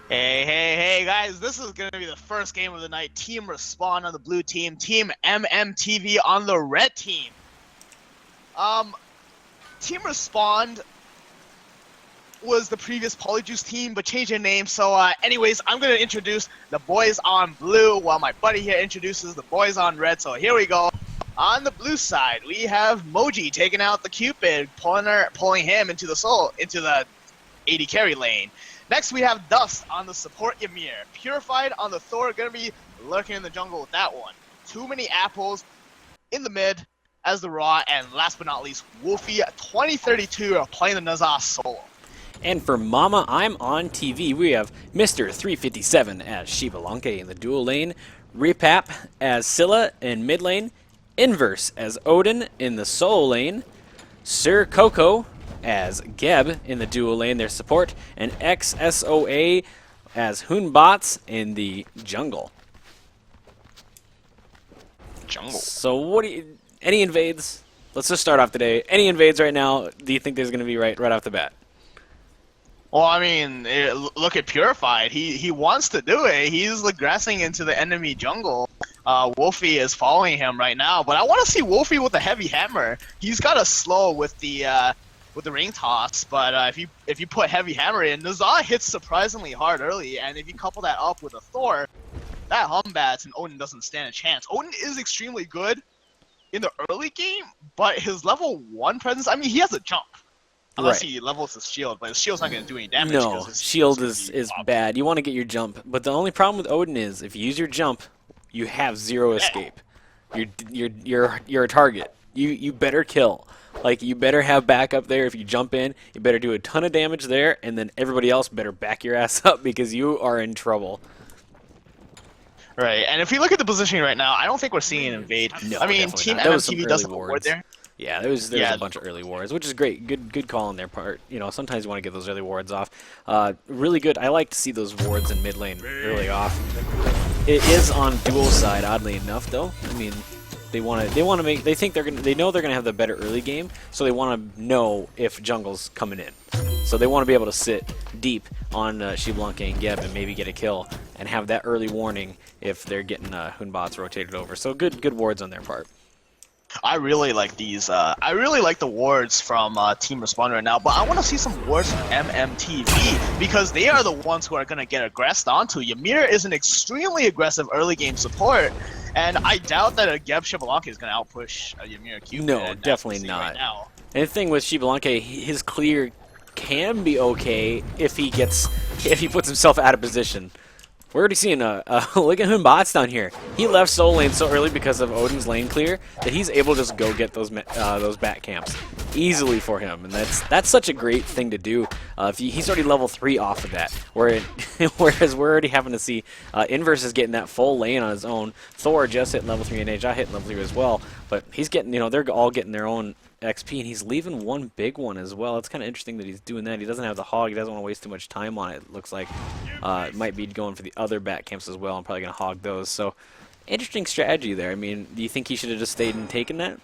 Hey, guys, this is going to be the first game of the night. Team Respawn on the blue team, Team MMTV on the red team. Team Respawn was the previous Polyjuice team, but changed their name. So, anyways, I'm going to introduce the boys on blue, while my buddy here introduces the boys on red. So here we go. On the blue side, we have Moji taking out the Cupid, pulling him into the AD carry lane. Next, we have Dust on the support Ymir. Purified on the Thor, gonna be lurking in the jungle with that one. Too many apples in the mid as the Raw, and last but not least, Wolfie 2032 are playing the Nazar solo. And for Mama, I'm on TV. We have Mr. 357 as Shibalanke in the dual lane, Repap as Scylla in mid lane, Inverse as Odin in the solo lane, Sir Coco as Geb in the dual lane, their support, and XSOA as Hoonbots in the jungle. So what do you, any invades? Let's just start off today. Any invades right now, do you think there's going to be right off the bat? Well, I mean, look at Purified. He wants to do it. He's aggressing into the enemy jungle. Wolfie is following him right now, but I want to see Wolfie with a heavy hammer. He's got a slow with the ring toss, but if you put heavy hammer in, Nazar hits surprisingly hard early, and if you couple that up with a Thor, that Humbats and Odin doesn't stand a chance. Odin is extremely good in the early game, but his level 1 presence, I mean, he has a jump. Unless he levels his shield, but his shield's not going to do any damage. No, his shield is bad. You want to get your jump, but the only problem with Odin is if you use your jump, you have zero escape. You're a target. You better kill. Like, you better have backup there. If you jump in, you better do a ton of damage there, and then everybody else better back your ass up because you are in trouble. Right, and if you look at the positioning right now, I don't think we're seeing an invade. No, I mean, Team MMTV does have a ward there. Yeah, there was a bunch of early wards, which is great. Good call on their part. You know, sometimes you want to get those early wards off. Really good. I like to see those wards in mid lane early off. It is on dual side, oddly enough, though. I mean, they know they're gonna have the better early game, so they want to know if jungle's coming in. So they want to be able to sit deep on Shibalanke and Geb and maybe get a kill and have that early warning if they're getting Hoonbots rotated over. So good wards on their part. I really like these. I really like the wards from Team Respawn right now, but I want to see some wards from MMTV because they are the ones who are going to get aggressed onto. Ymir is an extremely aggressive early game support, and I doubt that a Geb Shibalanke is going to outpush a Ymir Cupid. No, definitely not. Right, and the thing with Shibalanke, his clear can be okay if he puts himself out of position. We're already seeing look at Hoonbots down here. He left solo lane so early because of Odin's lane clear that he's able to just go get those back camps easily for him, and that's such a great thing to do. He's already level 3 off of that, whereas we're already having to see Inverse is getting that full lane on his own. Thor just hit level 3 and Age. I hit level 3 as well, but he's getting, they're all getting their own XP, and he's leaving one big one as well. It's kind of interesting that he's doing that. He doesn't have the hog. He doesn't want to waste too much time on it. It looks like might be going for the other back camps as well. I'm probably going to hog those. So interesting strategy there. I mean, do you think he should have just stayed and taken that?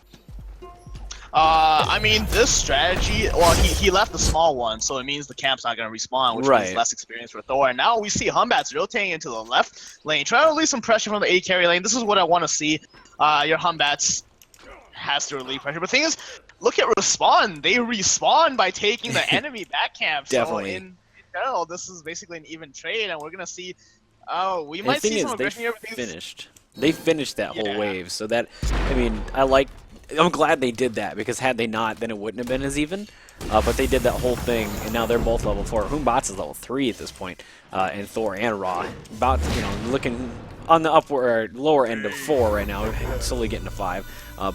I mean, this strategy, well, he left the small one, so it means the camp's not going to respawn, which means less experience for Thor. And now we see Humbats rotating into the left lane, trying to release some pressure from the AD carry lane. This is what I want to see. Your Humbats has to relieve pressure. But the thing is, look at Respawn. They respawn by taking the enemy back camp. Definitely. So in general, this is basically an even trade, and we're going to see, we might see some aggression here. They finished that whole wave. So that, I mean, I'm glad they did that, because had they not, then it wouldn't have been as even. But they did that whole thing, and now they're both level 4. Hoonbots is level 3 at this point, and Thor and Raw. About, looking on the lower end of 4 right now, slowly getting to 5.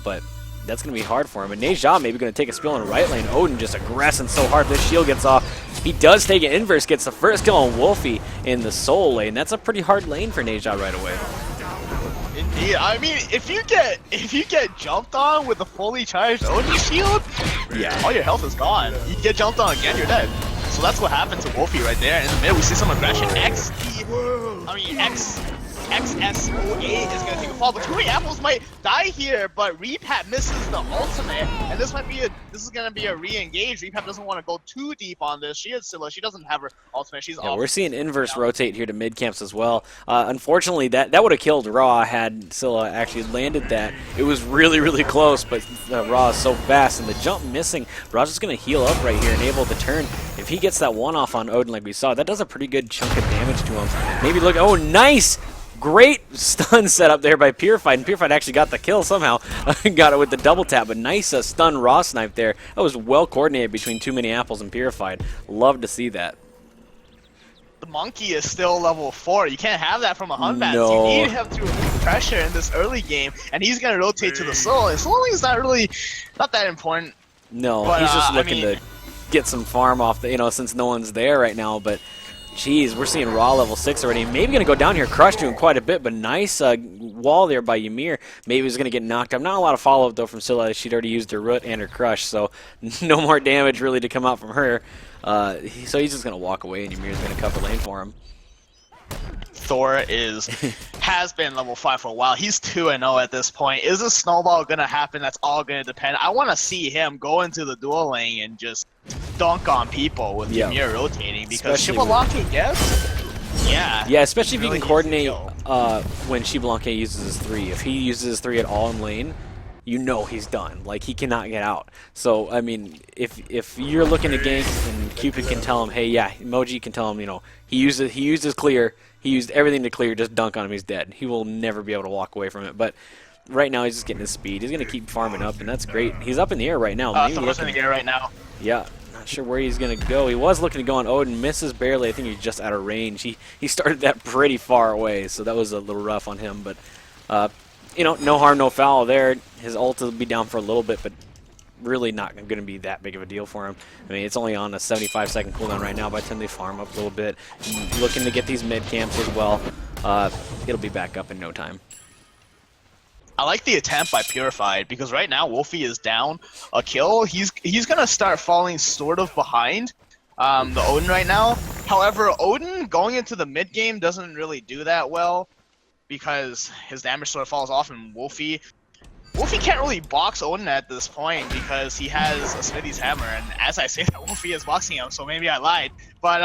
But that's going to be hard for him. And Neja maybe going to take a spill in the right lane. Odin just aggressing so hard. This shield gets off. He does take it. Inverse gets the first kill on Wolfie in the soul lane. That's a pretty hard lane for Neja right away. Indeed. I mean, if you get jumped on with a fully charged Odin shield, all your health is gone. You get jumped on again, you're dead. So that's what happened to Wolfie right there. In the mid, we see some aggression. X XSOA is gonna take a fall, but too many apples might die here. But Repap misses the ultimate, and this is gonna be a re-engage. Repap doesn't want to go too deep on this. She is Scylla. She doesn't have her ultimate. She's Yeah, off. we're seeing inverse rotate here to mid camps as well. Unfortunately, that would have killed Raw had Scylla actually landed that. It was really, really close, but Raw is so fast, and the jump missing. Raw's just going to heal up right here and able to turn. If he gets that one-off on Odin like we saw, that does a pretty good chunk of damage to him. Maybe look, oh, nice! Great stun set up there by Purified, and Purified actually got the kill somehow. Got it with the double tap, but nice stun Raw snipe there. That was well coordinated between Too Many Apples and Purified. Love to see that. The monkey is still level 4. You can't have that from a Hunbat. No. You need him to remove pressure in this early game, and he's gonna rotate to the soul. And soul is not that important. No, but, he's just looking to get some farm off the, since no one's there right now. But jeez, we're seeing Raw level 6 already. Maybe gonna go down here, crush doing quite a bit, but nice wall there by Ymir. Maybe he's gonna get knocked up. Not a lot of follow up though from Scylla. She'd already used her root and her crush, so no more damage really to come out from her. So he's just gonna walk away, and Ymir's gonna cover lane for him. Thor has been level 5 for a while. He's 2-0 at this point. Is a snowball gonna happen? That's all gonna depend. I want to see him go into the duel lane and just dunk on people with Ymir rotating, because Xbalanque yeah, especially if you can coordinate when Xbalanque uses his 3. If he uses his 3 at all in lane, you know he's done. Like, he cannot get out. So, I mean, if you're looking to gank and Cupid can tell him, hey, yeah, Emoji can tell him, he used his clear, he used everything to clear, just dunk on him, he's dead. He will never be able to walk away from it. But right now, he's just getting his speed. He's going to keep farming up, and that's great. He's up in the air right now. Thor's in the air right now. Yeah. Not sure where he's going to go. He was looking to go on Odin, misses barely. I think he's just out of range. He started that pretty far away, so that was a little rough on him. But, no harm, no foul there. His ult will be down for a little bit, but really not going to be that big of a deal for him. I mean, it's only on a 75-second cooldown right now. By the time they farm up a little bit, looking to get these mid camps as well, it'll be back up in no time. I like the attempt by Purified, because right now Wolfie is down a kill. He's gonna start falling sort of behind the Odin right now. However, Odin going into the mid game doesn't really do that well, because his damage sort of falls off, and Wolfie can't really box Odin at this point because he has a Smithy's hammer, and as I say that, Wolfie is boxing him, so maybe I lied. But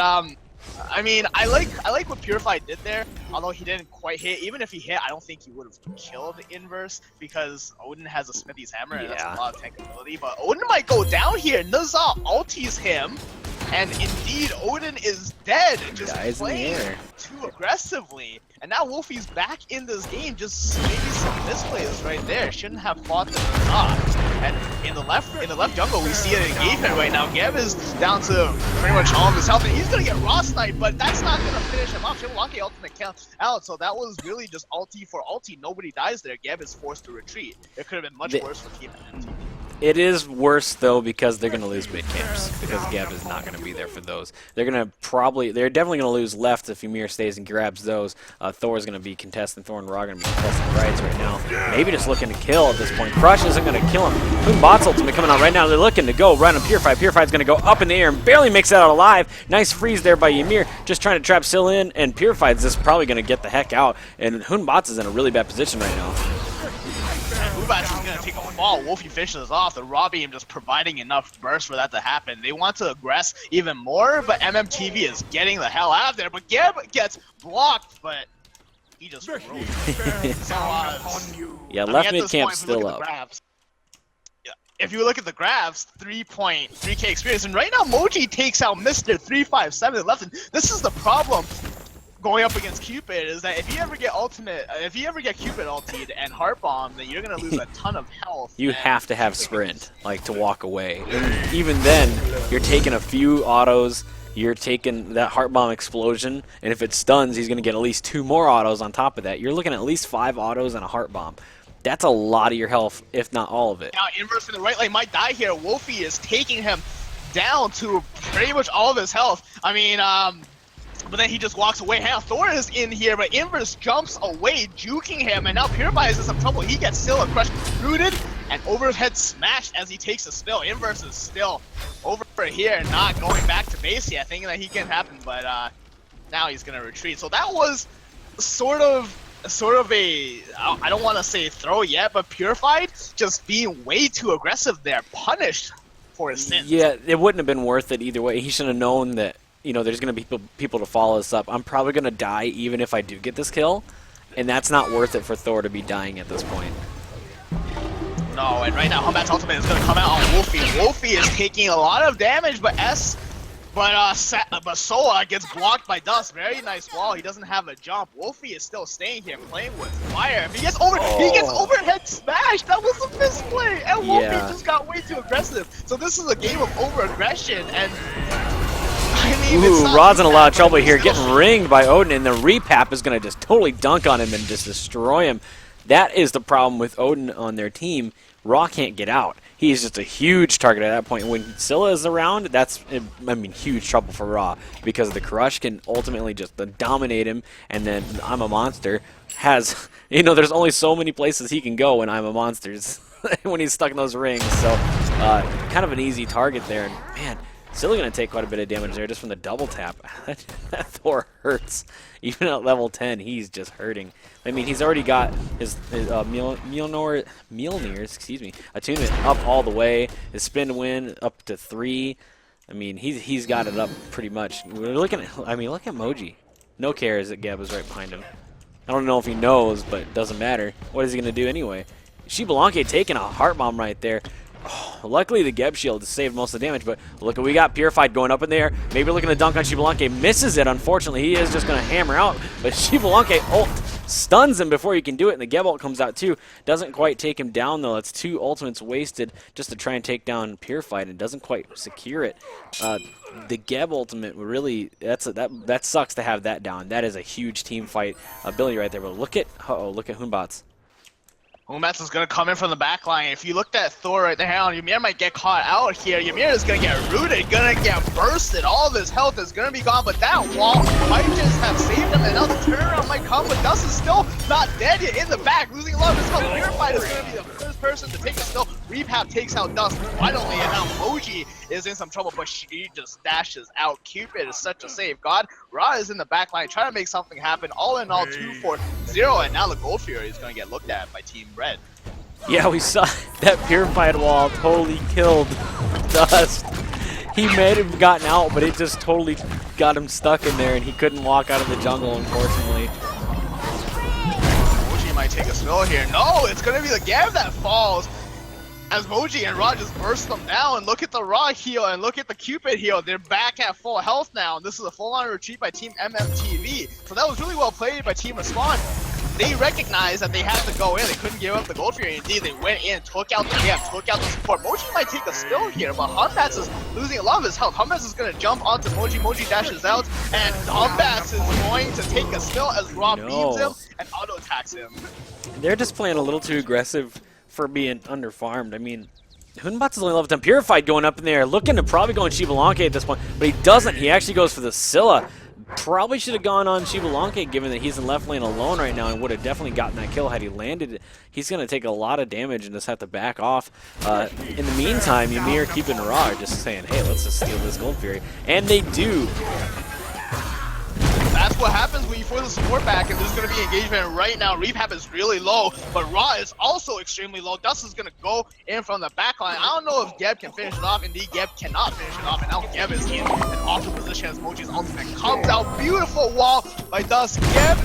I mean, I like what Purified did there, although he didn't quite hit. Even if he hit, I don't think he would have killed Inverse, because Odin has a Smithy's hammer, and that's a lot of technicability. But Odin might go down here. Nuzza ulties him, and indeed, Odin is dead, just playing too aggressively. And now Wolfie's back in this game, just maybe some misplays right there. Shouldn't have fought the Nuzza. And in the left jungle, we see an engagement right now. Geb is down to pretty much all of his health, and he's gonna get raw sniped, but that's not gonna finish him off. Xbalanque ultimate count out, so that was really just ulti for ulti. Nobody dies there. Geb is forced to retreat. It could have been much worse for Team MTV. It is worse though, because they're gonna lose mid camps, because Geb is not gonna be there for those. They're definitely gonna lose left if Ymir stays and grabs those. Thor's gonna be contesting. Thor and Ra gonna be contesting rights right now. Maybe just looking to kill at this point. Crush isn't gonna kill him. Boot's ultimate coming out right now. They're looking to go right on Purified. Purified's gonna go up in the air and barely makes it out alive. Nice freeze there by Ymir, just trying to trap Syl in, and Purified's just probably gonna get the heck out. And Hunbots is in a really bad position right now. Hunbots is gonna take a fall. Wolfie finishes off. The raw beam just providing enough burst for that to happen. They want to aggress even more, but MMTV is getting the hell out of there. But Geb gets blocked, but he just rolls. Yeah, left mid camp still up. If you look at the graphs, 3.3k experience, and right now Moji takes out Mr. 357 left. And this is the problem going up against Cupid, is that if you ever get Cupid ultied and heart bomb, then you're gonna lose a ton of health. You have to have sprint, like, to walk away. And even then, you're taking a few autos. You're taking that heart bomb explosion, and if it stuns, he's gonna get at least 2 more autos on top of that. You're looking at least 5 autos and a heart bomb. That's a lot of your health, if not all of it. Now, Inverse in the right lane might die here. Wolfie is taking him down to pretty much all of his health. I mean, but then he just walks away. Now, Thor is in here, but Inverse jumps away, juking him, and now Purified is in some trouble. He gets still a crush rooted and overhead smashed as he takes a spill. Inverse is still over here, not going back to base yet, thinking that he can happen, but now he's going to retreat. So that was sort of sort of I don't want to say throw yet, but Purified just being way too aggressive there, punished for his sins. Yeah, it wouldn't have been worth it either way. He should have known that, you know, there's going to be people to follow us up. I'm probably going to die even if I do get this kill, and that's not worth it for Thor to be dying at this point. No, and right now Humbat's ultimate is going to come out on Wolfie. Wolfie is taking a lot of damage, but Soa gets blocked by Dust. Very nice wall. He doesn't have a jump. Wolfie is still staying here, playing with fire. He gets overhead smashed. That was a misplay, and Wolfie just got way too aggressive. So this is a game of over-aggression, and I mean, Rod's in a lot of trouble here, getting ringed by Odin, and the Repap is going to just totally dunk on him and just destroy him. That is the problem with Odin on their team. Raw can't get out. He's just a huge target at that point. When Scylla is around, that's, I mean, huge trouble for Raw, because the Crush can ultimately just dominate him, and then I'm a Monster has, you know, there's only so many places he can go when I'm a Monster's when he's stuck in those rings. So kind of an easy target there. And man, Scylla going to take quite a bit of damage there just from the double tap. That Thor hurts. Even at level 10, he's just hurting. I mean, he's already got his Mjolnir's attunement up all the way. His spin to win up to 3. I mean, he's got it up pretty much. We're looking at, I mean, look at Moji. No cares that Geb is right behind him. I don't know if he knows, but it doesn't matter. What is he going to do anyway? Shibalanke taking a heart bomb right there. Oh, luckily the Geb shield saved most of the damage, but look what we got. Purified going up in there. Maybe looking to dunk on Shibalanke. Misses it, unfortunately. He is just going to hammer out, but Shibalanke ult stuns him before he can do it, and the Geb ult comes out too. Doesn't quite take him down, though. It's 2 ultimates wasted just to try and take down Purified, and doesn't quite secure it. The Geb ultimate really, that sucks to have that down. That is a huge team fight ability right there, but look at, look at Hunbats. Humats is going to come in from the back line. If you looked at Thor right there, Ymir might get caught out here. Ymir is going to get rooted, going to get bursted. All of his health is going to be gone, but that wall might just have saved him, and now the turnaround might come, but Dust is still not dead yet in the back, losing a lot of his health. Purified is going to be the first person to take a still. Repap takes out Dust finally, and now Moji is in some trouble, but she just dashes out. Cupid is such a save. God, Ra is in the back line trying to make something happen. All in all, 2-4-0, and now the Gold Fury is going to get looked at by Team Red. Yeah, we saw that Purified wall totally killed Dust. He may have gotten out, but it just totally got him stuck in there, and he couldn't walk out of the jungle, unfortunately. Moji might take a spill here. No, it's going to be the Geb that falls, as Moji and Ra just burst them down. And look at the Ra heal, and look at the Cupid heal. They're back at full health now, and this is a full-on retreat by Team MMTV. So that was really well played by Team Respawn. They recognized that they had to go in. They couldn't give up the Gold Fury. Indeed, they went in, took out the Geb, took out the support. Moji might take a spill here, but Humbats is losing a lot of his health. Humbats is going to jump onto Moji. Moji dashes out, and Humbats is going to take a spill as Rob beams him and auto-attacks him. They're just playing a little too aggressive for being under-farmed. I mean, Hunbats is only level 10. Purified going up in there, looking to probably go on Shibalanke at this point, but he doesn't. He actually goes for the Scylla. Probably should have gone on Shibalanke, given that he's in left lane alone right now, and would have definitely gotten that kill had he landed it. He's going to take a lot of damage and just have to back off. In the meantime, Ymir keeping Ra just saying, hey, let's just steal this Gold Fury. And they do. That's what happens when you force the support back, and there's going to be engagement right now. Repap is really low, but Ra is also extremely low. Dust is going to go in from the back line. I don't know if Geb can finish it off. Indeed, Geb cannot finish it off, and now Geb is in an awesome position as Moji's ultimate comes out. Beautiful wall by Dust. Geb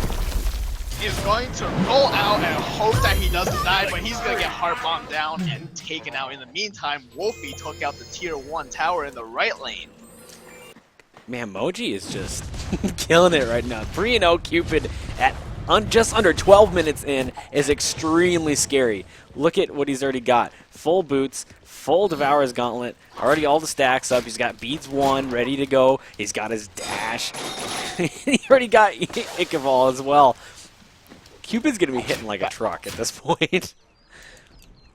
is going to roll out and hope that he doesn't die, but he's going to get heart bombed down and taken out. In the meantime, Wolfie took out the tier 1 tower in the right lane. Man, Moji is just killing it right now. 3-0 Cupid at just under 12 minutes in is extremely scary. Look at what he's already got. Full boots, full Devourer's Gauntlet, already all the stacks up. He's got Beads 1 ready to go. He's got his dash. He already got Ikeval as well. Cupid's going to be hitting like a truck at this point.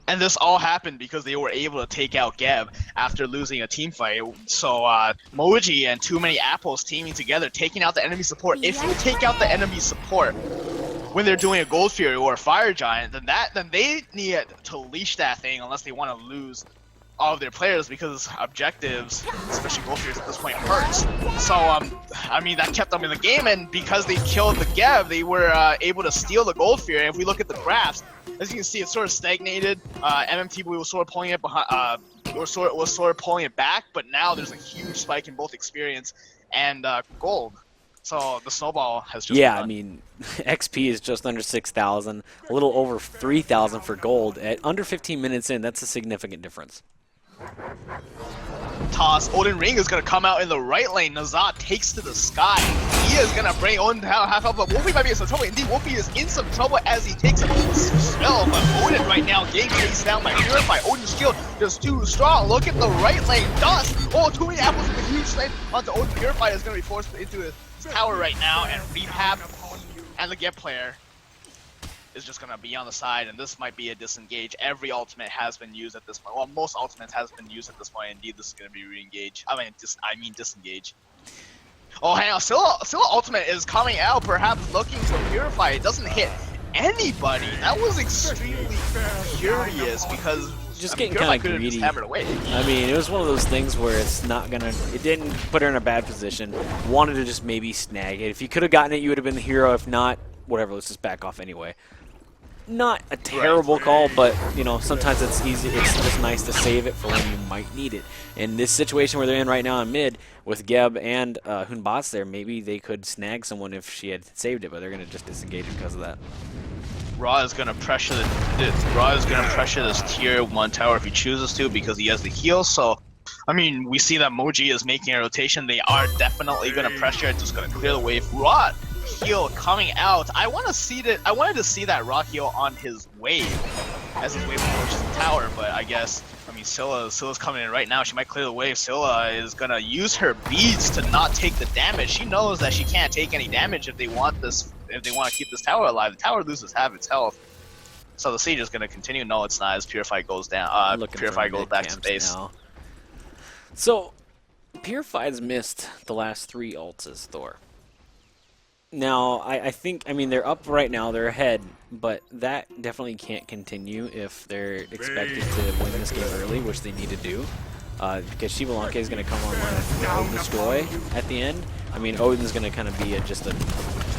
And this all happened because they were able to take out Geb after losing a team fight. So Moji and Too Many Apples teaming together, taking out the enemy support. If you take out the enemy support when they're doing a Gold Fury or a Fire Giant, then they need to leash that thing unless they want to lose of their players because objectives, especially gold fears at this point, hurts. So I mean that kept them in the game, and because they killed the Gev, they were able to steal the gold fear. And if we look at the graphs, as you can see, it's sort of stagnated. MMTV was sort of pulling it behind, was sort of pulling it back, but now there's a huge spike in both experience and gold. So the snowball has just I mean, XP is just under 6,000, a little over 3,000 for gold. At under 15 minutes in, that's a significant difference. Toss. Odin Ring is going to come out in the right lane. Nazat takes to the sky. He is going to bring Odin down half up, but Wolfie might be in some trouble. Indeed, Wolfie is in some trouble as he takes a spell, but Odin right now getting chased down by Purify. Odin's shield just too strong. Look at the right lane. Dust. Oh, too many apples with a huge lane onto Odin. Purify is going to be forced into his tower right now, and Rehab and the Get player is just gonna be on the side, and this might be a disengage. Every ultimate has been used at this point. Well, most ultimates has been used at this point. Indeed, this is gonna be re-engage. I mean disengage. Oh, hang on. Scylla ultimate is coming out, perhaps looking to Purify. It doesn't hit anybody. That was extremely curious because just getting kind of greedy. I mean, it was one of those things where it didn't put her in a bad position. Wanted to just maybe snag it. If you could have gotten it, you would have been the hero. If not, whatever, let's just back off anyway. Not a terrible call, but, you know, sometimes it's easy. It's just nice to save it for when you might need it. In this situation where they're in right now in mid, with Geb and Hunbots there, maybe they could snag someone if she had saved it, but they're going to just disengage because of that. Raw is gonna pressure this tier 1 tower if he chooses to because he has the heal. So, I mean, we see that Moji is making a rotation. They are definitely gonna pressure it. Just gonna clear the wave. Raw heal coming out. I wanted to see that Raw heal on his wave as his wave approaches the tower. But I guess, I mean, Scylla's coming in right now. She might clear the wave. Scylla is gonna use her beads to not take the damage. She knows that she can't take any damage if they want this. If they want to keep this tower alive. The tower loses half its health. So the siege is going to continue. No, it's not, as Purify goes down. Purify goes back to base. Now. So, Purify's missed the last 3 ults as Thor. Now, I think, I mean, they're up right now, they're ahead, but that definitely can't continue if they're expected to win this game early, which they need to do. Because Shivalanke is going to come online and destroy at the end. I mean, Odin's going to kind of be just a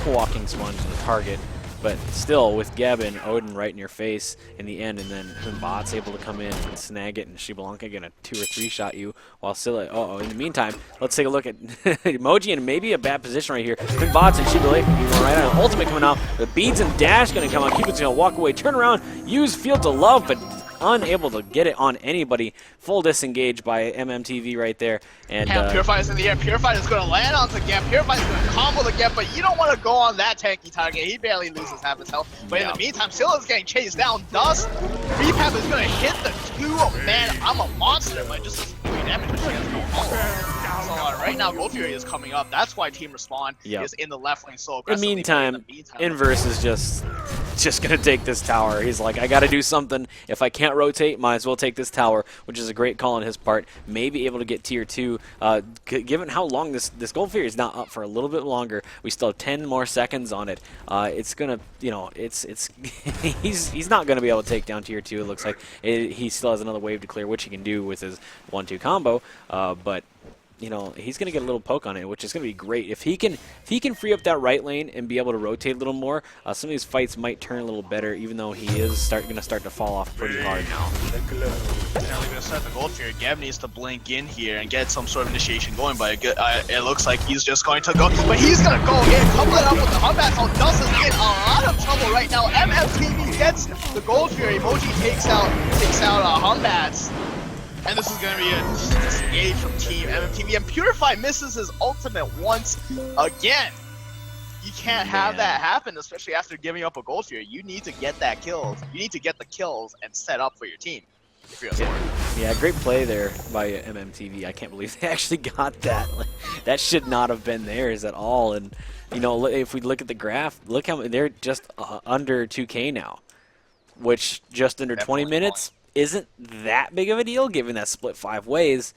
walking sponge to the target, but still, with Geb and Odin right in your face in the end, and then Hunbot's able to come in and snag it, and Shivalanke gonna 2 or 3 shot you, while Scylla, in the meantime, let's take a look at Emoji in maybe a bad position right here. Hunbot's and Shivalanke right on ultimate coming out, the beads and dash gonna come out, Cupid's gonna walk away, turn around, use Field of Love, but unable to get it on anybody. Full disengage by MMTV right there. And Purify is in the air. Purify is going to land onto Gep. Purify is going to combo the Gep, but you don't want to go on that tanky target. He barely loses half his health. But in the meantime, Scylla's getting chased down. Dust. Repap is going to hit the 2-man. I'm a monster, but just doesn't do any damage. So right now, Gold Fury is coming up. That's why Team Respawn is in the left lane so aggressively. In the meantime, Inverse is just going to take this tower. He's like, I got to do something. If I can't rotate, might as well take this tower, which is a great call on his part. Maybe able to get tier 2. Given how long this Gold Fury is not up for a little bit longer, we still have 10 more seconds on it. It's going to, you know, he's not going to be able to take down tier 2. It looks like he still has another wave to clear, which he can do with his 1-2 combo, but you know, he's going to get a little poke on it, which is going to be great. If he can free up that right lane and be able to rotate a little more, some of these fights might turn a little better, even though he is going to start to fall off pretty hard now. Now we're going to start the Gold Fury. Geb needs to blink in here and get some sort of initiation going, but it looks like he's just going to go. But he's going to go in, couple it up with the Hunbats. So Dust is in a lot of trouble right now. MMTV gets the Gold Fury. Moji takes out Hunbats. And this is going to be a disengage from Team MMTV. And Purify misses his ultimate once again. You can't have that happen, especially after giving up a Gold Fury. You need to get that kills. You need to get the kills and set up for your team. If you're a Thor. Yeah, great play there by MMTV. I can't believe they actually got that. Like, that should not have been theirs at all. And, you know, if we look at the graph, look how they're just under 2K now, which just under 20 minutes isn't that big of a deal, given that split 5 ways.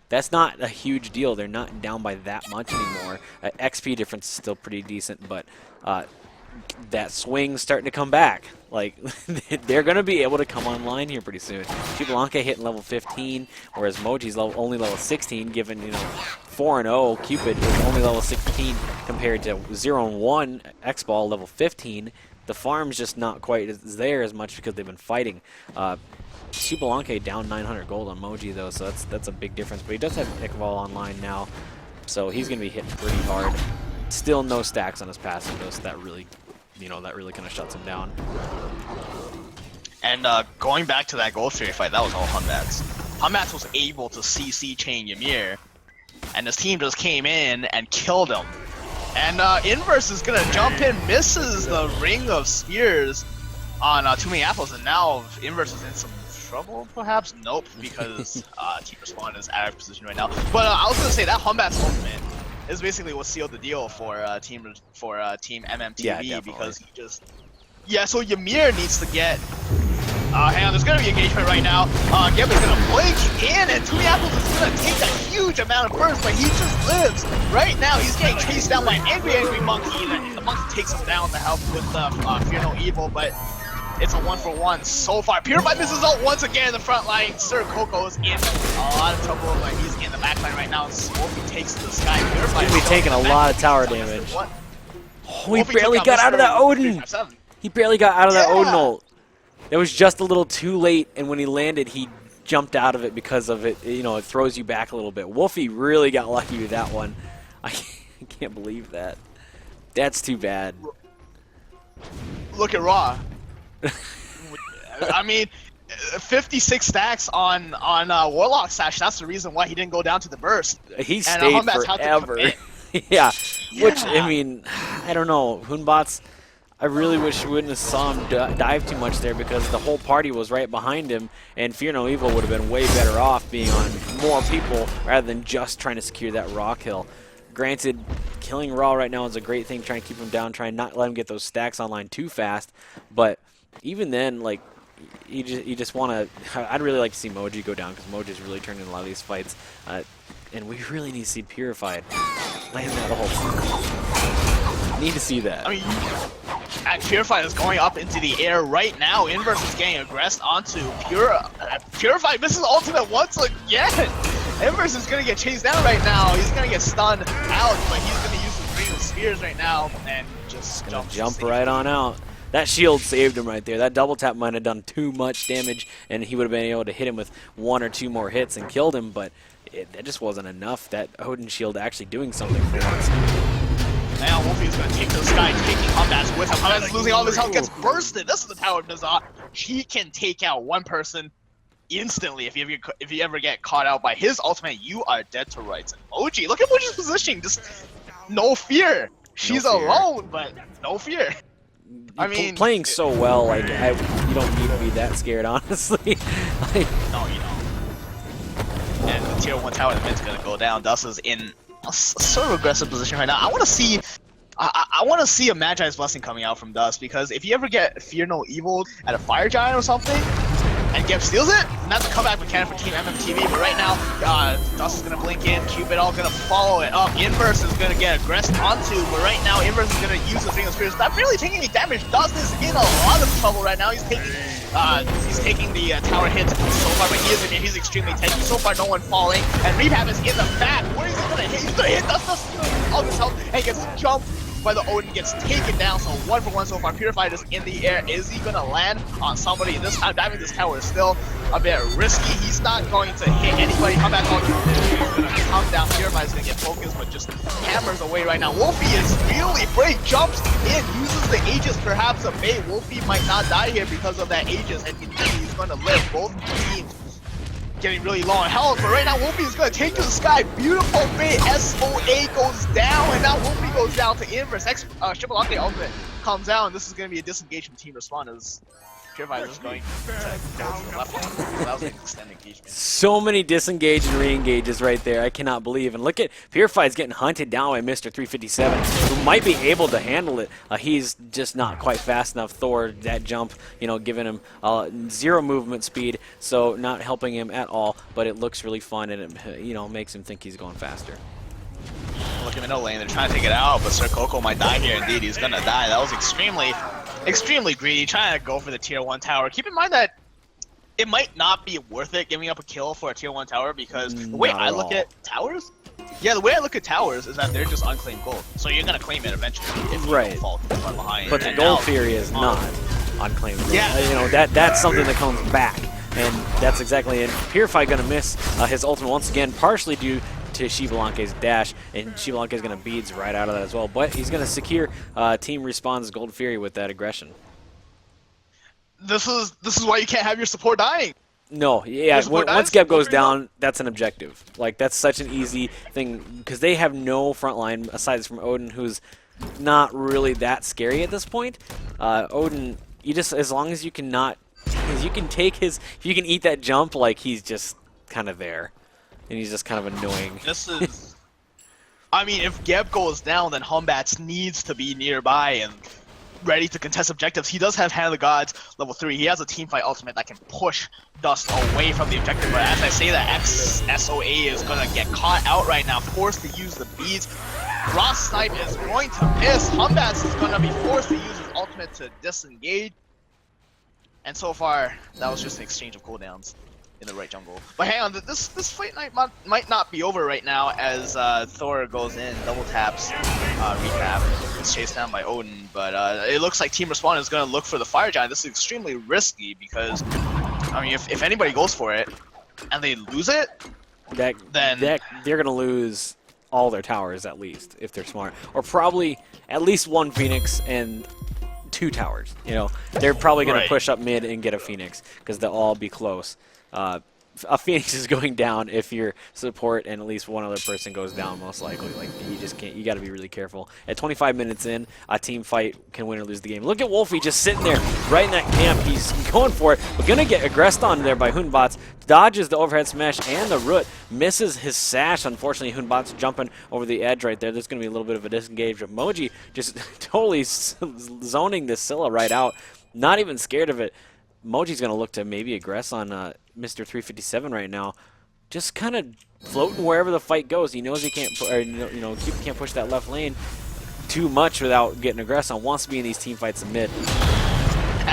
That's not a huge deal. They're not down by that much anymore. XP difference is still pretty decent, but that swing's starting to come back. Like, they're going to be able to come online here pretty soon. Blanca hitting level 15, whereas Moji's only level 16, given, 4-0. Cupid is only level 16 compared to 0-1 X-Ball level 15. The farm's just not quite there as much because they've been fighting. Blanca down 900 gold on Moji, though, so that's a big difference. But he does have Iqbal online now, so he's going to be hitting pretty hard. Still no stacks on his passive, though, so that really, that really kind of shuts him down. And going back to that Gold Fury fight, that was all Hunbats. Hunbats was able to CC chain Ymir, and his team just came in and killed him. And Inverse is gonna jump in, misses the ring of spears on Too Many Apples, and now Inverse is in some trouble, perhaps? Nope, because Team Respawn is out of position right now. But I was gonna say that Hunbat's ultimate is basically what sealed the deal for Team MMTV, because he just so Ymir needs to get. Hang on, there's gonna be engagement right now. Gambler's gonna blink in, and Too Many Apples is gonna take a huge amount of burst, but he just lives. Right now, he's getting chased down by Angry Monkey. The monkey takes him down to help with Fear No Evil, but it's a 1-for-1 so far. Purified misses out once again in the front line. Sir Coco is in a lot of trouble, but he's in the back line right now. Wolfie takes to the sky. Purified he's gonna be taking a lot of tower damage. Oh, he barely got out of that Odin. He barely got out of that Odin ult. It was just a little too late, and when he landed, he jumped out of it because of it. It throws you back a little bit. Wolfie really got lucky with that one. I can't believe that. That's too bad. Look at Raw. I mean, 56 stacks on Warlock Sash. That's the reason why he didn't go down to the burst. He stayed forever. yeah, which, I mean, I don't know. Hunbots, I really wish we wouldn't have saw him dive too much there, because the whole party was right behind him, and Fear No Evil would have been way better off being on more people rather than just trying to secure that Raw kill. Granted, killing Raw right now is a great thing, trying to keep him down, trying not to let him get those stacks online too fast, but even then, like, you just want to. I'd really like to see Moji go down, because Moji's really turned in a lot of these fights, and we really need to see Purified land that ult. Need to see that. I mean, and Purified is going up into the air right now. Inverse is getting aggressed onto Purified misses ultimate once again. Inverse is gonna get chased down right now. He's gonna get stunned out, but he's gonna use the ring of spears right now and just jump right on out. That shield saved him right there. That double tap might have done too much damage, and he would have been able to hit him with 1 or 2 more hits and killed him, but that just wasn't enough. That Odin shield actually doing something for once. Now Wolfie is going to take to the sky, taking Hunbats with him. Hunbats is losing all of his health, gets bursted. This is the Tower of Nazar. He can take out one person instantly. If you ever get caught out by his ultimate, you are dead to rights. And Moji, look at Moji's positioning. Just no fear. She's alone, but no fear. I mean, playing so well, like you don't need to be that scared, honestly. No, you don't. And the tier 1 tower in the mid's gonna go down. Dust is in a sort of aggressive position right now. I want to see. I want to see a Magi's Blessing coming out from Dust, because if you ever get Fear No Evil at a Fire Giant or something, and Geb steals it, and that's a comeback mechanic for Team MMTV. But right now, Dust is gonna blink in, Cupid all gonna follow it up. Inverse is gonna get aggressed onto, but right now Inverse is gonna use the Ring of Spears. Not really taking any damage. Dust is in a lot of trouble right now. He's taking the tower hits so far, but he is in here. He's extremely tanky. So far, no one falling. And Rehab is in the back. What is he gonna hit? He's gonna hit Dust all this health, and he gets jumped. By the Odin, gets taken down, so 1-for-1 so far. Purified is in the air. Is he gonna land on somebody? This time, diving this tower is still a bit risky. He's not going to hit anybody. Come back on. He's gonna come down. Purified is gonna get focused, but just hammers away right now. Wolfie is really brave. Jumps in, uses the Aegis perhaps a bait. Wolfie might not die here because of that Aegis, and he's gonna live. Both teams getting really low on health, but right now Wolfie is going to take to the sky. Beautiful bait. SOA goes down, and now Wolfie goes down to Inverse. Shibalake ultimate comes out, and this is going to be a disengage from Team Respawn as Purified is going to go to the left lane. So that was an extended engagement. So many disengage and re-engages right there. I cannot believe. And look at Purified's getting hunted down by Mr. 357, who might be able to handle it. He's just not quite fast enough. Thor, that jump, giving him 0 movement speed, so not helping him at all. But it looks really fun, and it makes him think he's going faster. Look in the lane, they're trying to take it out, but Sir Coco might die here. Indeed, he's gonna die. That was extremely greedy, trying to go for the tier 1 tower. Keep in mind that it might not be worth it giving up a kill for a tier 1 tower, because the way I look at towers, the way I look at towers is that they're just unclaimed gold. So you're gonna claim it eventually if you don't fall too far behind. But the gold theory is not unclaimed gold. Yeah. You know, that's something that comes back. And that's exactly it. Purify gonna miss his ultimate once again, partially due to Shivalanke's dash, and Shivalanke's gonna beads right out of that as well. But he's gonna secure Team Respawn's Gold Fury with that aggression. This is why you can't have your support dying. No, yeah. Once Geb goes down, that's an objective. Like, that's such an easy thing because they have no front line aside from Odin, who's not really that scary at this point. Odin, you just, as long as you can not, you can take his, if you can eat that jump, like, he's just kind of there, and he's just kind of annoying. This is, I mean, if Geb goes down, then Humbats needs to be nearby and ready to contest objectives. He does have Hand of the Gods level 3. He has a teamfight ultimate that can push Dust away from the objective. But as I say that, XSOA is going to get caught out right now, forced to use the beads. Ross Snipe is going to miss. Humbats is going to be forced to use his ultimate to disengage. And so far, that was just an exchange of cooldowns in the right jungle. But hang on, this fight night might not be over right now as Thor goes in, double taps, recap, gets chased down by Odin. But it looks like Team Respawn is going to look for the Fire Giant. This is extremely risky because, I mean, if anybody goes for it and they lose it, then they're going to lose all their towers at least, if they're smart. Or probably at least one Phoenix and 2 towers. You know, they're probably going to push up mid and get a Phoenix because they'll all be close. A Phoenix is going down if your support and at least one other person goes down, most likely. Like, you just can't, you got to be really careful. At 25 minutes in, a team fight can win or lose the game. Look at Wolfie just sitting there right in that camp. He's going for it. We're going to get aggressed on there by Hunbots. Dodges the overhead smash and the root. Misses his sash. Unfortunately, Hunbots jumping over the edge right there. There's going to be a little bit of a disengage. Moji just totally zoning this Scylla right out. Not even scared of it. Moji's going to look to maybe aggress on Mr. 357 right now. Just kind of floating wherever the fight goes. He knows he can't, can't push that left lane too much without getting aggressed on. Wants to be in these team fights in mid.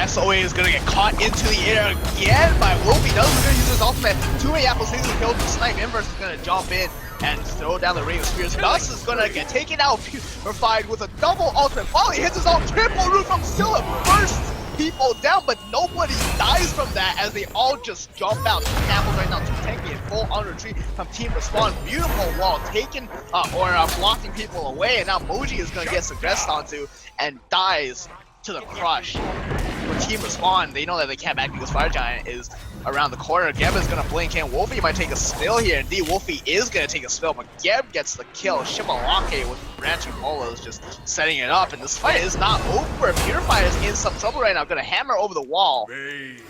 SOA is going to get caught into the air again by Wolfie. Doesn't going to use his ultimate. Too many apples, takes the kill. Snipe Inverse is going to jump in and throw down the ring of spears. Dust is going to get taken out, purified with a double ultimate. Finally hits his own triple root from Scylla. Bursts people down, but nobody dies from that as they all just jump out. 2 apples right now, 2 tanky and full on retreat from Team Respawn. Beautiful wall taken blocking people away, and now Moji is going to get aggressed onto and dies to the crush. For Team Respawn, they know that they can't back because Fire Giant is around the corner. Geb is going to blink in. Wolfie might take a spill here. Indeed, Wolfie is going to take a spill, but Geb gets the kill. Shibalake with branching bolas just setting it up, and this fight is not over. Purifier is in some trouble right now. Going to hammer over the wall, and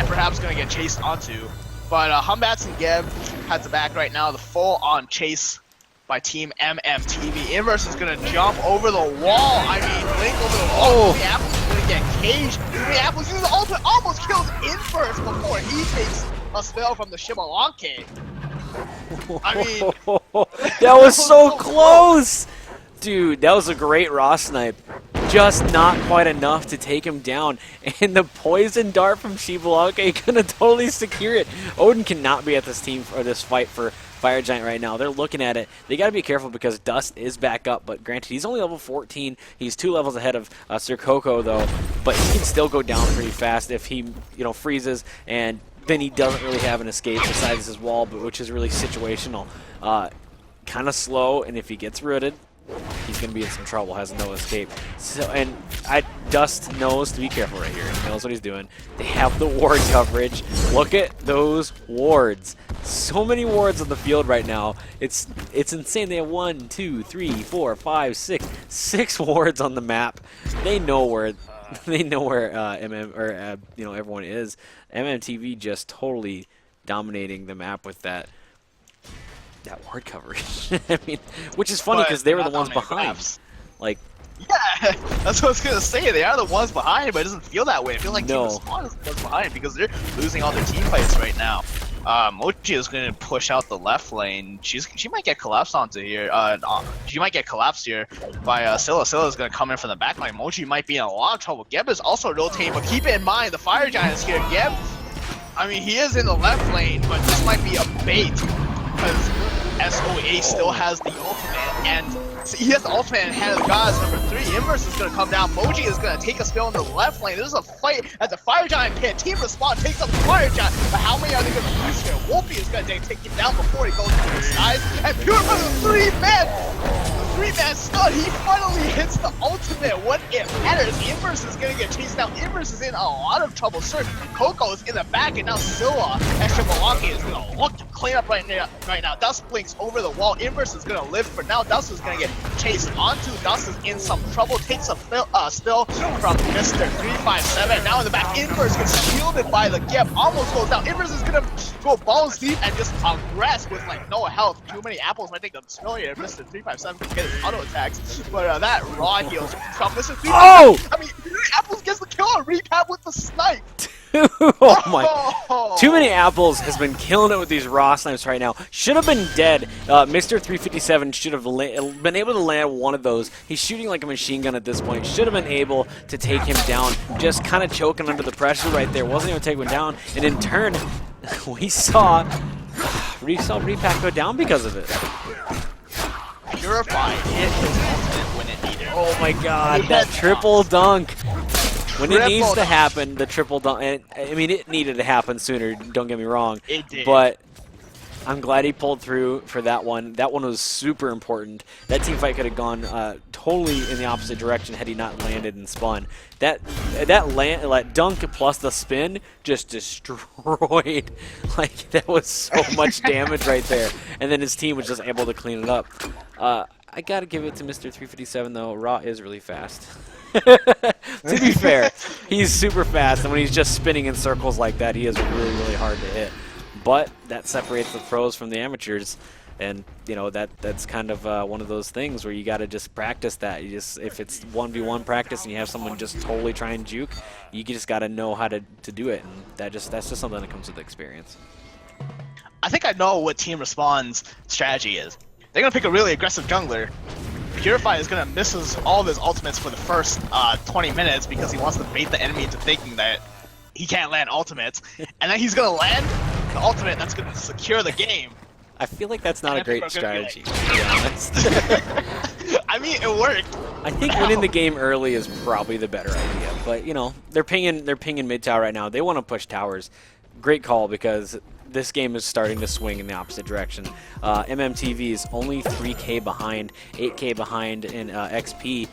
perhaps going to get chased onto. But Humbats and Geb has the back right now. The full-on chase by Team MMTV. Inverse is going to jump over the wall. I mean, blink over the wall. The Apples is going to get caged. The Apples uses the ultimate, almost kills Inverse before he takes a spell from the Shibalanke. I mean, that was so close! Dude, that was a great raw snipe. Just not quite enough to take him down. And the poison dart from Shibalanke gonna totally secure it. Odin cannot be at this team or this fight for Fire Giant right now. They're looking at it. They got to be careful because Dust is back up, but granted, he's only level 14. He's 2 levels ahead of Sir Coco, though, but he can still go down pretty fast if he, freezes, and then he doesn't really have an escape besides his wall, but which is really situational. Kind of slow, and if he gets rooted, he's going to be in some trouble, has no escape. So, and Dust knows to be careful right here. He knows what he's doing. They have the ward coverage. Look at those wards. So many wards on the field right now. It's insane. They have 1, 2, 3, 4, 5, 6 wards on the map. They know where everyone is. MMTV just totally dominating the map with that ward coverage. I mean, which is funny because they were the ones behind. Like, yeah, that's what I was gonna say. They are the ones behind, but it doesn't feel that way. It feels like Team Respawn is the ones behind because they're losing all their team fights right now. Mochi is going to push out the left lane. She might get collapsed onto here. She might get collapsed here by Scylla. Scylla is going to come in from the back line. Mochi might be in a lot of trouble. Geb is also rotating, but keep in mind the Fire Giant is here. Geb, I mean, he is in the left lane, but this might be a bait because SOA still has the ultimate, and he has the ultimate in hand of gods. Number 3, Inverse is going to come down. Moji is going to take a spill in the left lane. This is a fight at the Fire Giant pit. Team Respawn takes up the Fire Giant, but how many are they going to use here? Wolfie is going to take him down before he goes to the skies, and Purify the 3-man stun. He finally hits the ultimate when it matters. Inverse is going to get chased down. Inverse is in a lot of trouble. Sir, Coco is in the back, and now Scylla and Shimalaki is going to look to clean up right now. Dust blinks over the wall. Inverse is going to live for now. Dust is going to get chased onto. Dust is in some trouble. Takes a spill from Mr. 357. Now in the back, Inverse gets shielded by the Gip. Almost goes down. Inverse is going to go balls deep and just aggress with like no health. Too many apples might take them spill here. Mr. 357 can get his auto attacks. But that raw heals from Mr. 357. Oh! I mean, apples gets the kill on recap with the snipe. Oh my. Too Many Apples has been killing it with these raw snipes right now. Should have been dead. Mr. 357 should have been able to land one of those. He's shooting like a machine gun at this point. Should have been able to take him down. Just kind of choking under the pressure right there. Wasn't able to take him down. And in turn, we saw Repack go down because of it. Purify hit his ultimate when it needed. Oh my god, that triple dunk. When it needs to happen, the triple dunk, and, I mean, it needed to happen sooner, don't get me wrong. It did. But I'm glad he pulled through for that one. That one was super important. That team fight could have gone totally in the opposite direction had he not landed and spun. That dunk plus the spin just destroyed. Like, that was so much damage right there. And then his team was just able to clean it up. I got to give it to Mr. 357, though. Raw is really fast. To be fair, he's super fast, and when he's just spinning in circles like that, he is really, really hard to hit. But that separates the pros from the amateurs, and you know that's kind of one of those things where you got to just practice that. You just, if it's 1v1 practice and you have someone just totally try and juke, you just got to know how to do it, and that's just something that comes with experience. I think I know what Team Respawn's strategy is. They're gonna pick a really aggressive jungler. Purify is going to miss all of his ultimates for the first 20 minutes because he wants to bait the enemy into thinking that he can't land ultimates. And then he's going to land the ultimate that's going to secure the game. I feel like that's not a great strategy, to be honest. I mean, it worked. I think winning the game early is probably the better idea. But, you know, they're pinging mid tower right now. They want to push towers. Great call because this game is starting to swing in the opposite direction. MMTV is only 3K behind, 8K behind in XP.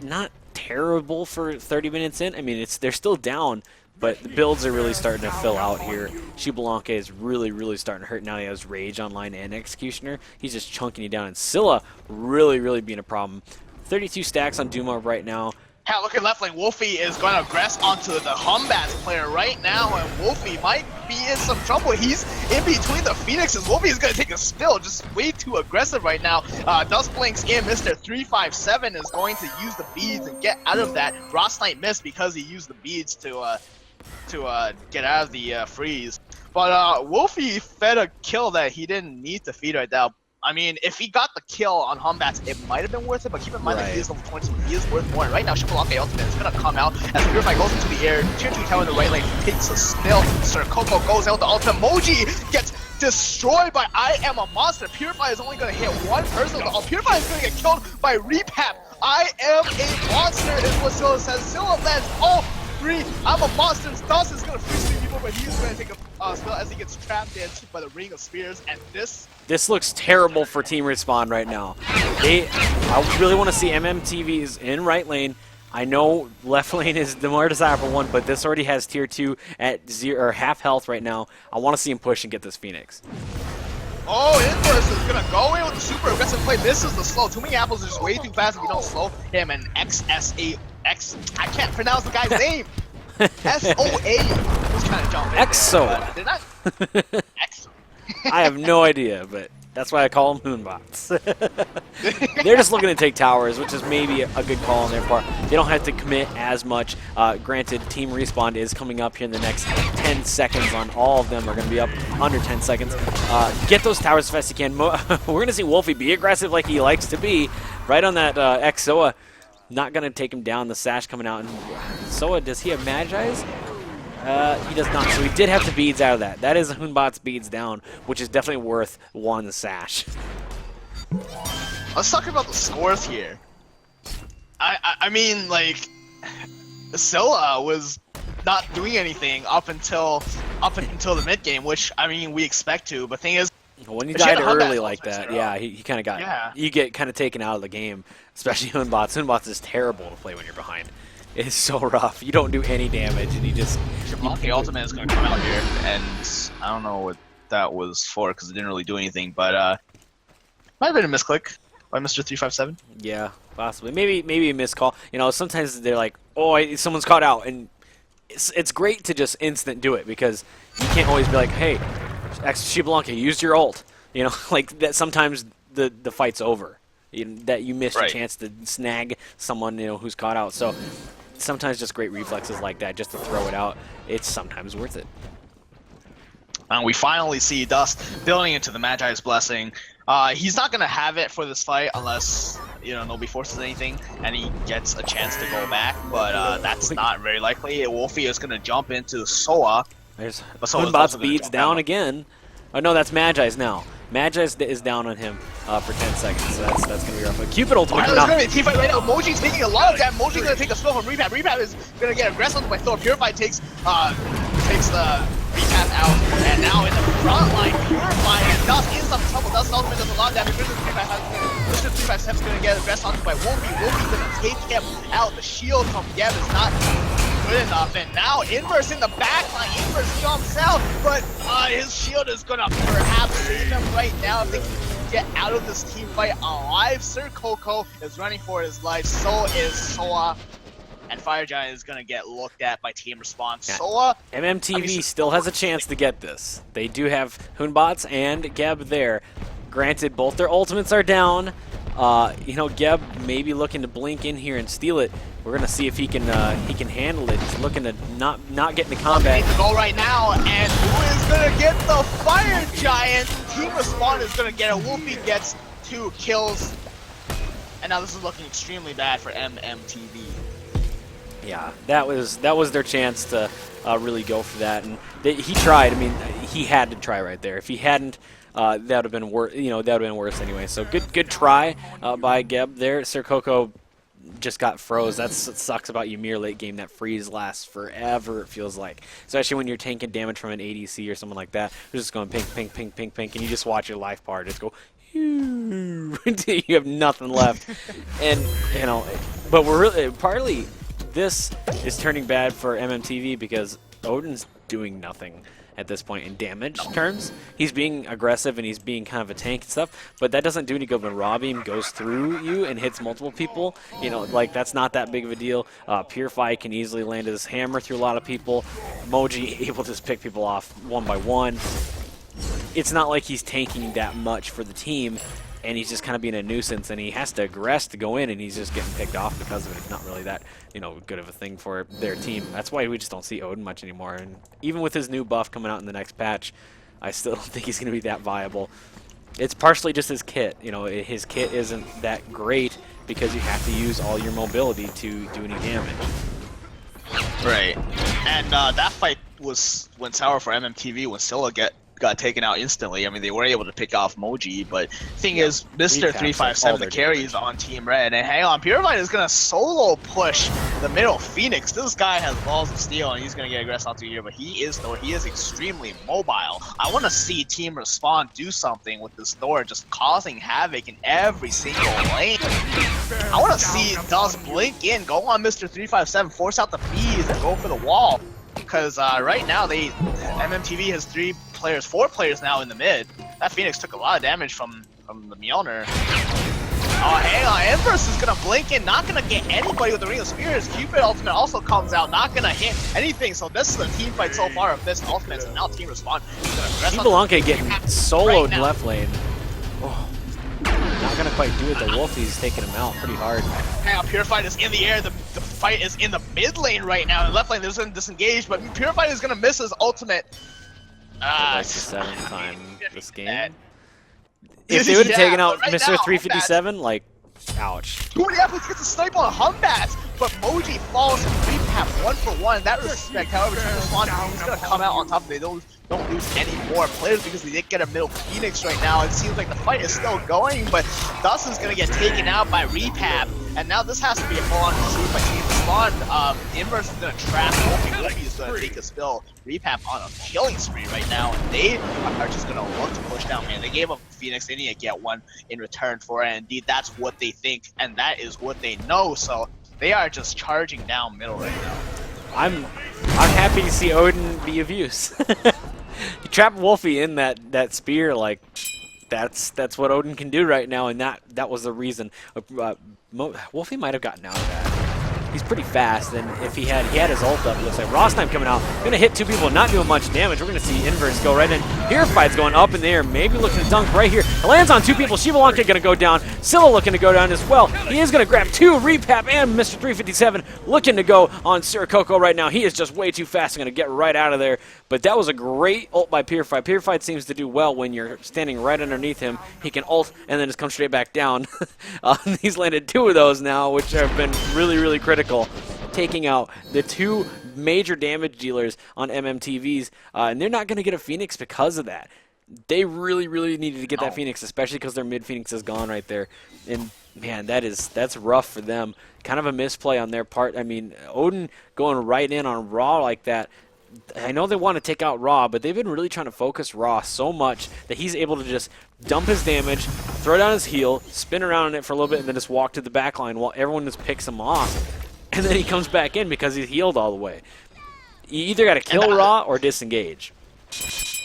Not terrible for 30 minutes in. I mean, they're still down, but the builds are really starting to fill out here. Shibalanke is really, really starting to hurt. Now he has Rage online and Executioner. He's just chunking you down. And Scylla really, really being a problem. 32 stacks on Duma right now. Yeah, look at left lane. Wolfie is going to aggress onto the Humbats player right now, and Wolfie might be in some trouble. He's in between the Phoenixes. Wolfie is going to take a spill, just way too aggressive right now. Dust blinks in. Mr. 357 is going to use the beads and get out of that. Ross Knight missed because he used the beads to get out of the freeze. But Wolfie fed a kill that he didn't need to feed right now. I mean, if he got the kill on Humbats, it might have been worth it, but keep in mind that he is level 20, so he is worth more. And right now, Shibalake Ultimate is going to come out as Purify goes into the air. Tier 2 tower in the right lane takes a spill. Sir Coco goes out the ultimate. Moji gets destroyed by I Am a Monster. Purify is only going to hit one person. Purify is going to get killed by Repap. I Am a Monster is what Scylla says. Scylla lands all three. I'm a Monster. Dust is going to freeze 3 people, but he's going to take a spill as he gets trapped in by the Ring of Spears. And this looks terrible for Team Respawn right now. I really want to see MMTVs in right lane. I know left lane is the more desirable one, but this already has tier 2 at half health right now. I want to see him push and get this Phoenix. Oh, Inverse is going to go in with the super aggressive play. Misses the slow. Too many apples are just way too fast if you don't slow him. And I can't pronounce the guy's name. SOA. Just kind of jumping. Exo. Did I? Exo. I have no idea, but That's why I call them Moonbots. They're just looking to take towers, which is maybe a good call on their part. They don't have to commit as much. Granted, team respawn is coming up here in the next 10 seconds on all of them. Are going to be up under 10 seconds. Get those towers as fast as you can. We're going to see Wolfie be aggressive like he likes to be. Right on that X-Soa. Not going to take him down. The Sash coming out. And Soa, does he have Magi's? He does not. So he did have the beads out of that. That is a Hoonbot's beads down, which is definitely worth one Sash. Let's talk about the scores here. I mean, like, Soa was not doing anything up until the mid game, which I mean we expect to. But thing is, when you died early like that, yeah, he kind of got you get kind of taken out of the game, especially Hoonbots. Hoonbots is terrible to play when you're behind. It is so rough. You don't do any damage, and you just... The ultimate is going to come out here, and I don't know what that was for, because it didn't really do anything, but might have been a misclick by Mr. 357. Yeah, possibly. Maybe a miscall. You know, sometimes they're like, oh, someone's caught out, and it's great to just instant do it, because you can't always be like, hey, Xiblanca, use your ult. You know, like, that. Sometimes the fight's over. That you missed a chance to snag someone, you know, who's caught out. So sometimes just great reflexes like that, just to throw it out, it's sometimes worth it. We finally see Dust building into the Magi's Blessing. He's not going to have it for this fight unless, you know, nobody forces anything and he gets a chance to go back, but that's not very likely. Wolfie is going to jump into Soa. There's Hoonbot's beads down again. Oh no, that's Magi's now. Magi's is down on him for 10 seconds, so that's going to be rough. But Cupid ultimate coming out. There's going to be a team fight right now. Moji's taking a lot of damage. Moji's going to take a spill from Repap. Repap is going to get aggressive by Thor. Purify takes the Repap out, and now in the front line, Purify and Dust in some trouble. Dust ultimate does a lot of damage. Mr. 357 is going to get aggressed onto by Wolfie. Wolfie's going to take him out. The shield from Geb is not good enough, and now Inverse in the back line. Inverse jumps out, but his shield is gonna perhaps save him right now if they can get out of this team fight alive. Sir Coco is running for his life, so is Soa, and Fire Giant is gonna get looked at by Team Response. Yeah. Soa, MMTV still has a chance to get this. They do have Hoonbots and Geb there. Granted, both their ultimates are down. You know, Geb may be looking to blink in here and steal it. We're gonna see if he can handle it. He's looking to not get into combat. The goal right now, and who is gonna get the Fire Giant? Team Respawn is gonna get it. Wolfie gets 2 kills, and now this is looking extremely bad for MMTV. Yeah, that was their chance to really go for that, and he tried. I mean, he had to try right there. If he hadn't, that would have been worse. You know, that would have been worse anyway. So good try by Geb there. Sir Coco just got froze. That's what sucks about Ymir late game. That freeze lasts forever, it feels like. Especially when you're tanking damage from an ADC or someone like that. They're just going pink, pink, pink, pink, pink, and you just watch your life bar just go until you have nothing left. And, you know, but we're really, partly this is turning bad for MMTV because Odin's doing nothing at this point in damage terms. He's being aggressive and he's being kind of a tank and stuff, but that doesn't do any good when Raw Beam goes through you and hits multiple people. You know, like, that's not that big of a deal. Purify can easily land his hammer through a lot of people. Moji able to just pick people off one by one. It's not like he's tanking that much for the team, and he's just kind of being a nuisance, and he has to aggress to go in, and he's just getting picked off because of it. It's not really that, you know, good of a thing for their team. That's why we just don't see Odin much anymore. And even with his new buff coming out in the next patch, I still don't think he's going to be that viable. It's partially just his kit. You know, his kit isn't that great because you have to use all your mobility to do any damage. Right. And that fight went sour for MMTV when Scylla got taken out instantly. I mean, they were able to pick off Moji, but thing is, Mr. 357, the carry is on Team Red, and hang on, Purify is gonna solo push the middle Phoenix. This guy has balls of steel, and he's gonna get aggressive onto here, but he is extremely mobile. I want to see Team Respawn do something with this Thor, just causing havoc in every single lane. I want to see Dust blink in, go on Mr. 357, force out the bees, and go for the wall. Because right now, MMTV has 4 players now in the mid. That Phoenix took a lot of damage from the Mjolnir. Oh, hang on, Inverse is gonna blink in, not gonna get anybody with the Ring of Spears. Cupid ultimate also comes out, not gonna hit anything. So this is a team fight so far of this ultimate, and now Team Respawn is gonna press on. Xiblanca getting soloed in left lane. not going to quite do it. The Wolfie's taking him out pretty hard. Now Purified is in the air. The fight is in the mid lane right now. In the left lane, there's going to disengage, but Purified is going to miss his ultimate. Like the 7th time this game. If they would have taken out right Mr. now, 357, like, ouch. Too many athletes get to snipe on Humbats, but Moji falls and recap 1-for-1. That respect, however, Team Respawn is going to come out on top. They don't lose any more players because they did get a middle Phoenix right now. It seems like the fight is still going, but Dustin's going to get taken out by Repap. And now this has to be a full-on pursuit by Team Respawn. Inverse is going to trap Wolfie. Wolfie is going to take a spill. Repap on a killing spree right now, and they are just going to look to push down, man. They gave up Phoenix. They need to get one in return for it. And indeed, that's what they think, and that is what they know. So they are just charging down middle right now. I'm happy to see Odin be of use. You trap Wolfie in that spear, like that's what Odin can do right now, and that was the reason. Wolfie might have gotten out of that. He's pretty fast, and if he had his ult up, it looks like Ross time coming out. Gonna hit 2 people, not doing much damage. We're gonna see Inverse go right in. Purified's going up in the air, maybe looking to dunk right here. It lands on 2 people. Shivalanka gonna go down. Scylla looking to go down as well. He is gonna grab 2. Repap and Mr. 357 looking to go on Sir Coco right now. He is just way too fast. Gonna get right out of there. But that was a great ult by Purified. Purified seems to do well when you're standing right underneath him. He can ult and then just come straight back down. He's landed 2 of those now, which have been really, really critical, taking out the 2 major damage dealers on MMTVs, and they're not going to get a Phoenix because of that. They really, really needed to get that Phoenix, especially because their mid Phoenix is gone right there. And man, that's rough for them. Kind of a misplay on their part. I mean, Odin going right in on Raw like that. I know they want to take out Raw, but they've been really trying to focus Raw so much that he's able to just dump his damage, throw down his heal, spin around on it for a little bit, and then just walk to the back line while everyone just picks him off. And then he comes back in because he's healed all the way. You either got to kill Raw or disengage.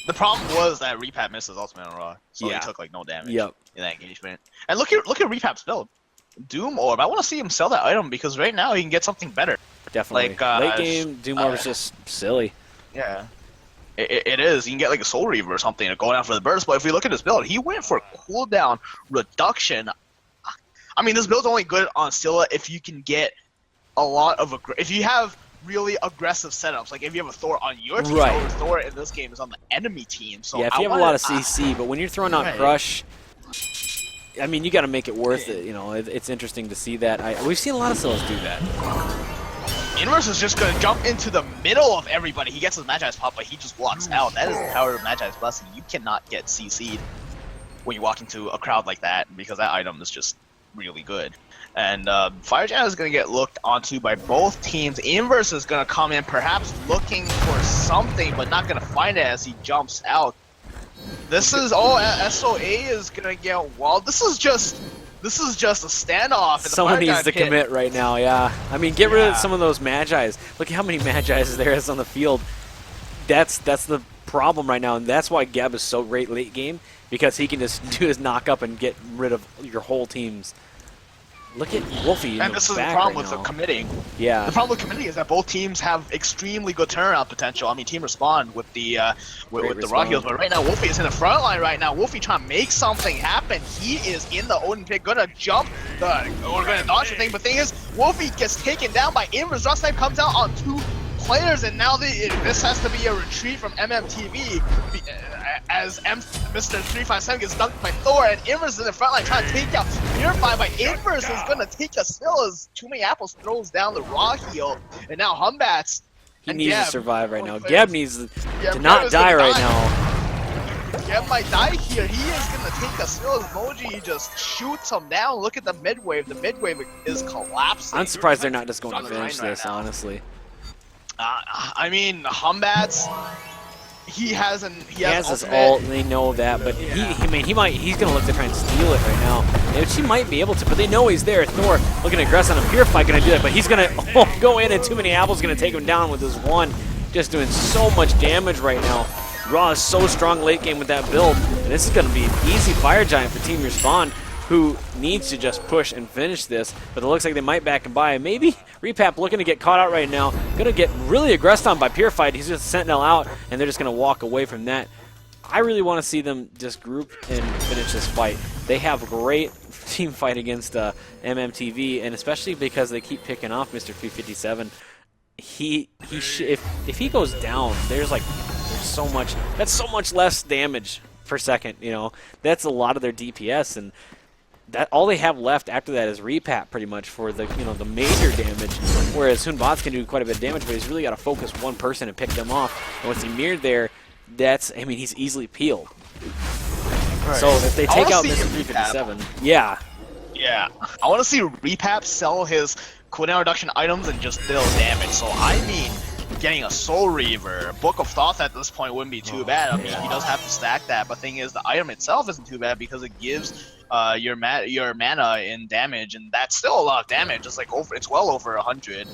The problem was that Repap missed his ultimate on Raw, so he took like no damage in that engagement. And look at Repap's build. Doom Orb. I want to see him sell that item because right now he can get something better. Definitely. Like, late game, Doom Orb is just silly. Yeah. It is. You can get like a Soul Reaver or something to go down for the burst, but if we look at his build, he went for cooldown reduction. I mean, this build's only good on Scylla if you can get a lot of if you have really aggressive setups, like if you have a Thor on your team, or Thor in this game is on the enemy team. So yeah, if you have a lot of CC, but when you're throwing out Crush, I mean, you got to make it worth it. You know, it's interesting to see that. We've seen a lot of Scyllas do that. Inverse is just going to jump into the middle of everybody. He gets his Magi's pop, but he just walks out. That is the power of Magi's Blessing. You cannot get CC'd when you walk into a crowd like that because that item is just really good. And Firejan is going to get looked onto by both teams. Inverse is going to come in perhaps looking for something, but not going to find it as he jumps out. This is SOA is going to get walled. This is just a standoff. Someone needs to commit right now, yeah. I mean, get rid of some of those Magi's. Look at how many Magi's there is on the field. That's the problem right now, and that's why Geb is so great late game, because he can just do his knock up and get rid of your whole teams. Look at Wolfie. And this is the problem with the committing. Yeah. The problem with committing is that both teams have extremely good turnaround potential. I mean, Team Respawn with the Rock Heels, but right now Wolfie is in the front line right now. Wolfie trying to make something happen. He is in the Odin pit, gonna jump, gonna dodge the thing. But the thing is, Wolfie gets taken down by Inverse. Ross Snipe comes out on 2 players, and now this has to be a retreat from MMTV as Mr. 357 gets dunked by Thor, and Inverse is in the front line trying to take out Purify, but Inverse is going to take a spill as Too Many Apples throws down the Raw heel, and now Humbats. He needs to survive right now. Geb needs to not die right now. Geb might die here. He is going to take a spill as Moji just shoots him down. Look at the mid-wave. The mid-wave is collapsing. I'm surprised they're not just going to finish this, honestly. I mean, Humbats, he has his ult, and they know that, but he's gonna look to try and steal it right now. Which he might be able to, but they know he's there. Thor looking to aggress on him. Purify gonna do that, but he's gonna go in, and Too Many Apples gonna take him down with his one, just doing so much damage right now. Raw is so strong late game with that build, and this is gonna be an easy fire giant for Team Respawn, who needs to just push and finish this, but it looks like they might back and by. Maybe Repap looking to get caught out right now, gonna get really aggressed on by Purified. He's just Sentinel out, and they're just gonna walk away from that. I really want to see them just group and finish this fight. they have a great team fight against MMTV, and especially because they keep picking off Mr. 357. If he goes down, there's so much. That's so much less damage per second. You know, that's a lot of their DPS, and that all they have left after that is repap pretty much for the the major damage. Whereas Hunbots can do quite a bit of damage, but he's really got to focus one person and pick them off. And with Emir there, he's easily peeled. Right. So if they take out Mr. 357, yeah. I want to see Repap sell his cooldown reduction items and just deal damage. So I mean, getting a Soul Reaver, Book of Thoughts at this point wouldn't be too bad. I mean, he does have to stack that, but thing is, the item itself isn't too bad because it gives your mana in damage, and that's still a lot of damage. It's well over 100.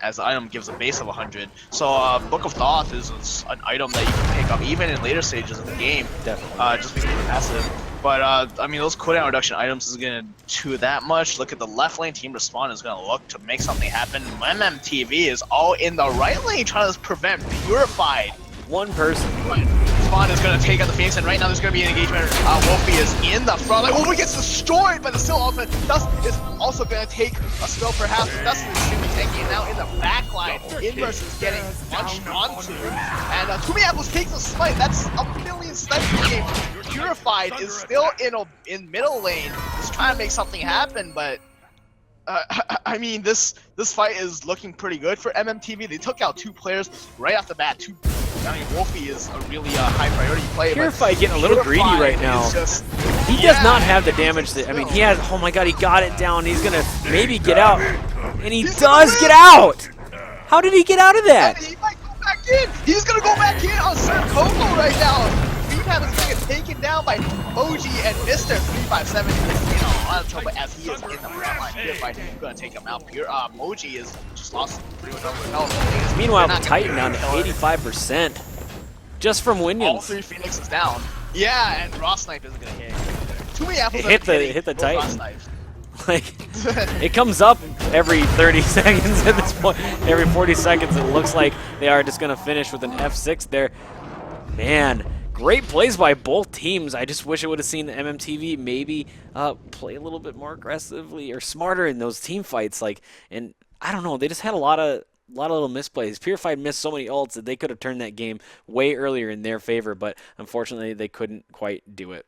As the item gives a base of 100. So Book of Thought is an item that you can pick up even in later stages of the game. Definitely. Just because it's passive. But I mean, those cooldown reduction items is going to do that much. Look at the left lane team respawn is going to look to make something happen. MMTV is all in the right lane trying to prevent Purified. One person. Spawn is going to take out the Phoenix, and right now there's going to be an engagement. Wolfie is in the front line. Wolfie gets destroyed by the Still ultimate. Dust is also going to take a spill perhaps. Dust is extremely tanky, and now in the back line, Inverse is getting munched onto. And Tumi Apples takes a smite. That's a million snipes per game. Purified is still in middle lane, just trying to make something happen, but I mean, this fight is looking pretty good for MMTV. They took out 2 players right off the bat. I mean, Wolfie is a really high priority play. Purified getting a little greedy right now. He does not have the damage that, I mean, he has, oh my god, he got it down. He's going to maybe get out. And he does get out! How did he get out of that? And he might go back in. He's going to go back in on Sir Coco right now. Repap is going to get taken down by Moji and Mr. 357. A lot of trouble as he is in the front line. Purified is going to take him out. Moji is just lost pretty much over health. Meanwhile, the Titan down to 85%. Just from Winions. All 3 Phoenixes down. Yeah, and Raw Snipe isn't going to hit. Too many apples hit the Titan. Like, it comes up every 30 seconds at this point. Every 40 seconds, it looks like they are just going to finish with an F6 there. Man, great plays by both teams. I just wish I would have seen the MMTV maybe play a little bit more aggressively or smarter in those team fights. And I don't know, they just had a lot of little misplays. Purified missed so many ults that they could have turned that game way earlier in their favor, but unfortunately they couldn't quite do it.